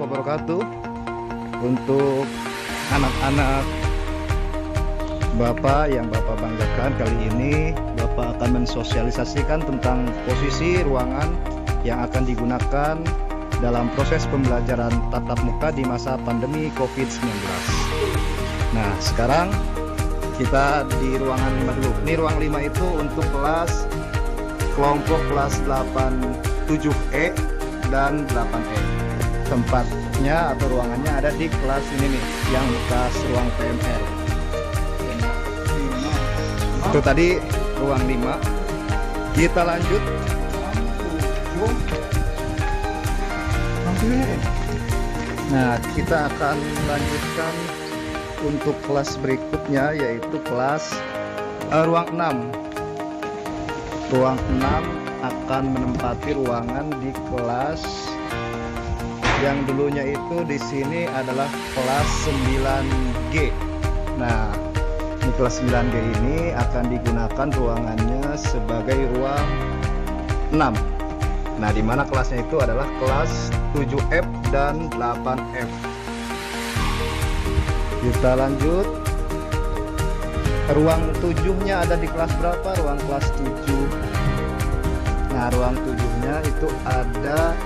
wabarakatuh. Untuk anak-anak Bapak yang Bapak banggakan, kali ini Bapak akan mensosialisasikan tentang posisi ruangan yang akan digunakan dalam proses pembelajaran tatap muka di masa pandemi COVID-19. Nah, sekarang kita di ruangan 5 dulu. Ini ruang 5 itu untuk kelas kelompok kelas 7E dan 8E. Tempatnya atau ruangannya ada di kelas ini nih, yang bekas ruang PMR. Itu tadi ruang 5. Kita lanjut. Nah, kita akan lanjutkan untuk kelas berikutnya, yaitu kelas ruang 6. Ruang 6 akan menempati ruangan di kelas yang dulunya itu di sini adalah kelas 9G. Nah, di kelas 9G ini akan digunakan ruangannya sebagai ruang 6. Nah, di mana kelasnya itu adalah kelas 7F dan 8F. Kita lanjut. Ruang 7-nya ada di kelas berapa? Ruang kelas 7. Nah, ruang 7-nya itu ada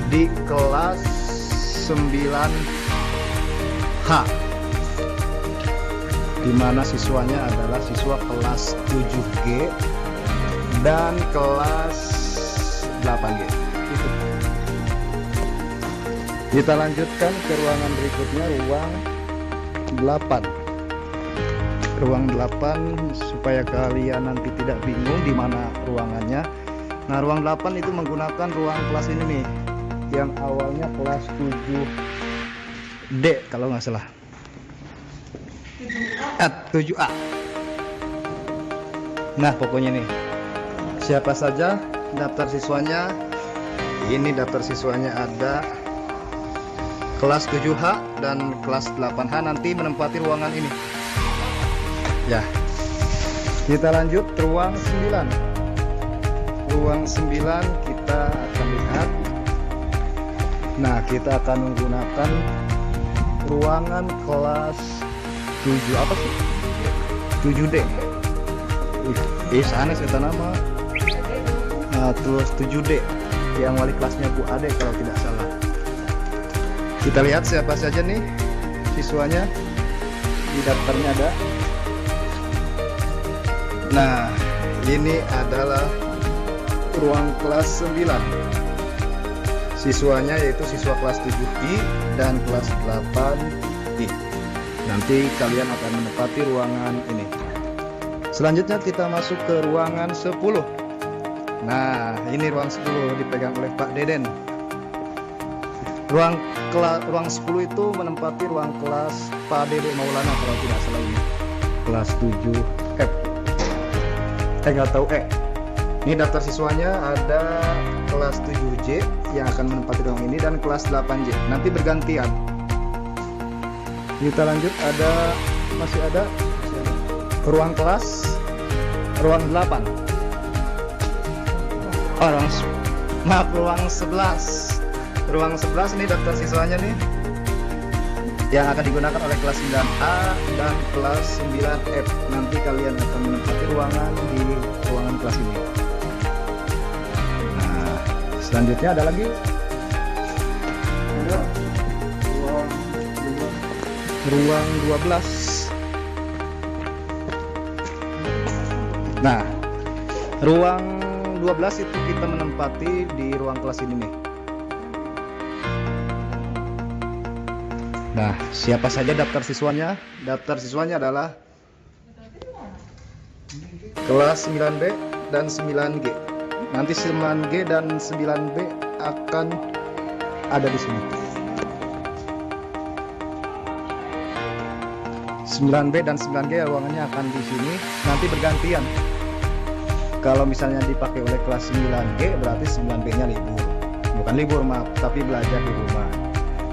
di kelas 9H, di mana siswanya adalah siswa kelas 7G dan kelas 8G. Kita lanjutkan ke ruangan berikutnya, ruang 8. Ruang 8 supaya kalian nanti tidak bingung di mana ruangannya. Nah, ruang 8 itu menggunakan ruang kelas ini nih, yang awalnya kelas 7D kalau nggak salah. 7A. Nah, pokoknya nih, siapa saja daftar siswanya. Ini daftar siswanya ada kelas 7H dan kelas 8H nanti menempati ruangan ini. Ya. Kita lanjut ruang 9. Ruang 9 kita akan lihat. Nah, kita akan menggunakan ruangan kelas 7 apa sih? 7D. Sana saya nama. Nah, terus 7D yang wali kelasnya Bu Ade kalau tidak salah. Kita lihat siapa saja nih siswanya. Di daftarnya ada. Nah, ini adalah ruang kelas 9. Siswanya yaitu siswa kelas 7I dan kelas 8I. Nanti kalian akan menempati ruangan ini. Selanjutnya kita masuk ke ruangan 10. Nah, ini ruang 10 dipegang oleh Pak Deden. Ruang 10 itu menempati ruang kelas Pak Dede Maulana kalau tidak salah ini. Kelas 7F. Nggak tahu Ini daftar siswanya ada kelas 7J yang akan menempati ruang ini dan kelas 8J. Nanti bergantian. Kita lanjut, masih ada ruang kelas ruang 8. Ruang 11. Ruang 11 ini daftar siswanya nih yang akan digunakan oleh kelas 9A dan kelas 9F. Nanti kalian akan menempati ruangan di ruangan kelas ini. Nah, selanjutnya ada lagi ruang 12. Nah, ruang 12 itu kita menempati di ruang kelas ini nih. Nah, siapa saja daftar siswanya? Daftar siswanya adalah kelas 9B dan 9G. Nanti 9G dan 9B akan ada di sini. 9B dan 9G ruangannya akan di sini. Nanti bergantian. Kalau misalnya dipakai oleh kelas 9G, berarti 9B-nya libur. Bukan libur, maaf, tapi belajar di rumah.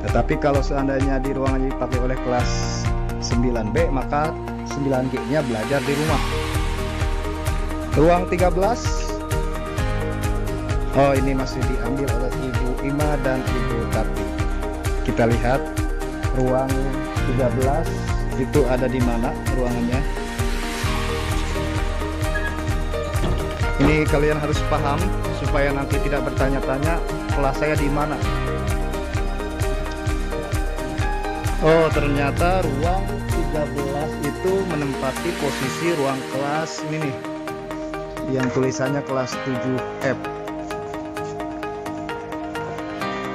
Tetapi kalau seandainya di ruangan dipakai oleh kelas 9B, maka 9G-nya belajar di rumah. Ruang 13. Oh, ini masih diambil oleh Ibu Ima dan Ibu Tati. Kita lihat ruang 13 itu ada di mana ruangannya. Ini kalian harus paham supaya nanti tidak bertanya-tanya kelas saya di mana. Oh, ternyata ruang 13 itu menempati posisi ruang kelas ini nih, yang tulisannya kelas 7F.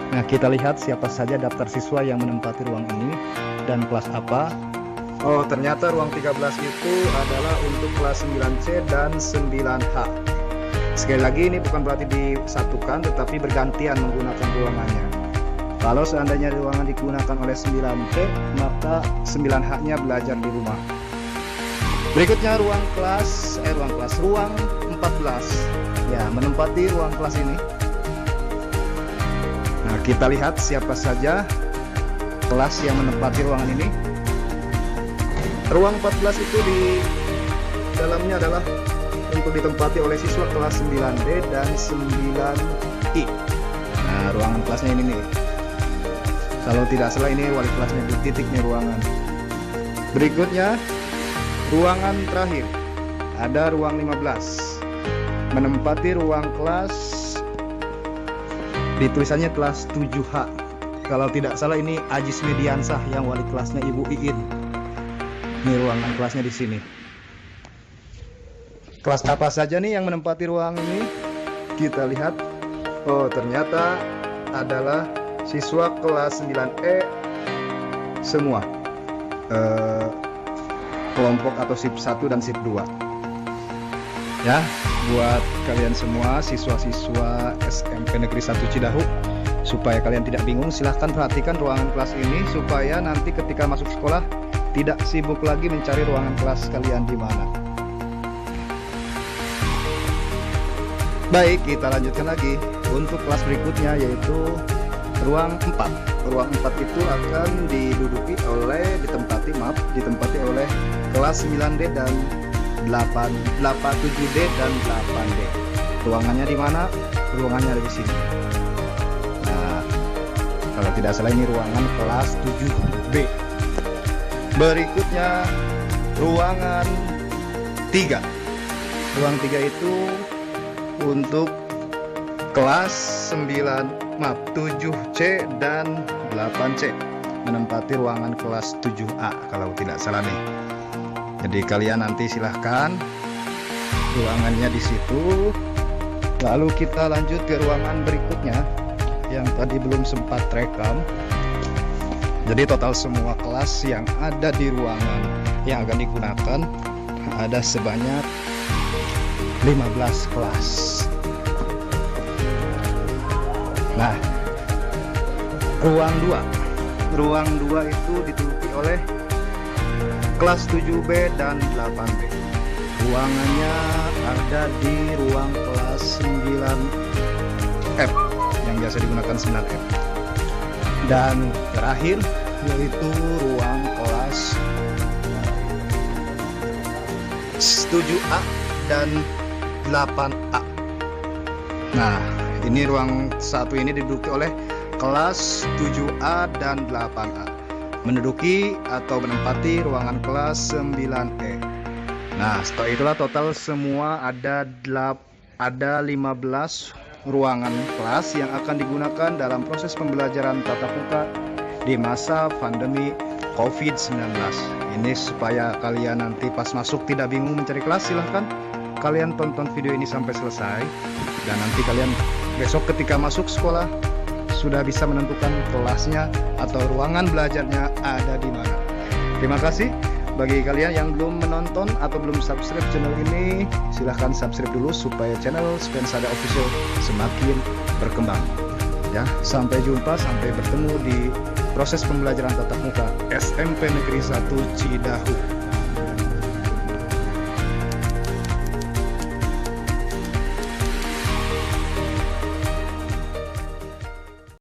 Nah, kita lihat siapa saja daftar siswa yang menempati ruang ini dan kelas apa. Oh, ternyata ruang 13 itu adalah untuk kelas 9C dan 9H. Sekali lagi, ini bukan berarti disatukan, tetapi bergantian menggunakan ruangannya. Kalau seandainya ruangan digunakan oleh 9C, maka 9H-nya belajar di rumah. Berikutnya ruang 14 ya, menempati ruang kelas ini. Nah, kita lihat siapa saja kelas yang menempati ruangan ini. Ruang 14 itu di dalamnya adalah untuk ditempati oleh siswa kelas 9D dan 9I. Nah, ruangan kelasnya ini nih. Kalau tidak salah ini wali kelasnya di titiknya ruangan. Berikutnya ruangan terakhir, ada ruang 15 menempati ruang kelas, ditulisannya kelas 7H. Kalau tidak salah ini Ajis Mediansah yang wali kelasnya Ibu Iin. Ini ruangan kelasnya di sini. Kelas apa saja nih yang menempati ruang ini? Kita lihat. Oh, ternyata adalah siswa kelas 9E semua. Kelompok atau SIP 1 dan SIP 2. Ya, buat kalian semua siswa-siswa SMP Negeri 1 Cidahu, supaya kalian tidak bingung, silahkan perhatikan ruangan kelas ini supaya nanti ketika masuk sekolah tidak sibuk lagi mencari ruangan kelas kalian di mana. Baik, kita lanjutkan lagi untuk kelas berikutnya, yaitu ruang 4. Ruang 4 itu akan ditempati oleh kelas 9D dan 7D dan 8D. Ruangannya di mana? Ruangannya ada di sini. Nah, kalau tidak salah ini ruangan kelas 7B. Berikutnya ruangan 3. Ruang 3 itu untuk kelas 7C dan 8C, menempati ruangan kelas 7A kalau tidak salah nih. Jadi kalian nanti silahkan ruangannya di situ. Lalu kita lanjut ke ruangan berikutnya yang tadi belum sempat rekam. Jadi total semua kelas yang ada di ruangan yang akan digunakan ada sebanyak 15 kelas. Nah, ruang 2 itu ditutupi oleh kelas 7B dan 8B. Ruangannya ada di ruang kelas 9F yang biasa digunakan 9F. Dan terakhir yaitu ruang kelas 7A dan 8A. Nah, ini ruang 1 ini diduduki oleh kelas 7A dan 8A, menduduki atau menempati ruangan kelas 9E. Nah, setelah itulah total semua ada 15 ruangan kelas yang akan digunakan dalam proses pembelajaran tatap muka di masa pandemi COVID-19. Ini supaya kalian nanti pas masuk tidak bingung mencari kelas, silahkan kalian tonton video ini sampai selesai, dan nanti kalian besok ketika masuk sekolah sudah bisa menentukan kelasnya atau ruangan belajarnya ada di mana. Terima kasih. Bagi kalian yang belum menonton atau belum subscribe channel ini, silahkan subscribe dulu supaya channel Spensada Official semakin berkembang. Ya, sampai jumpa, sampai bertemu di proses pembelajaran tatap muka SMP Negeri 1 Cidahu.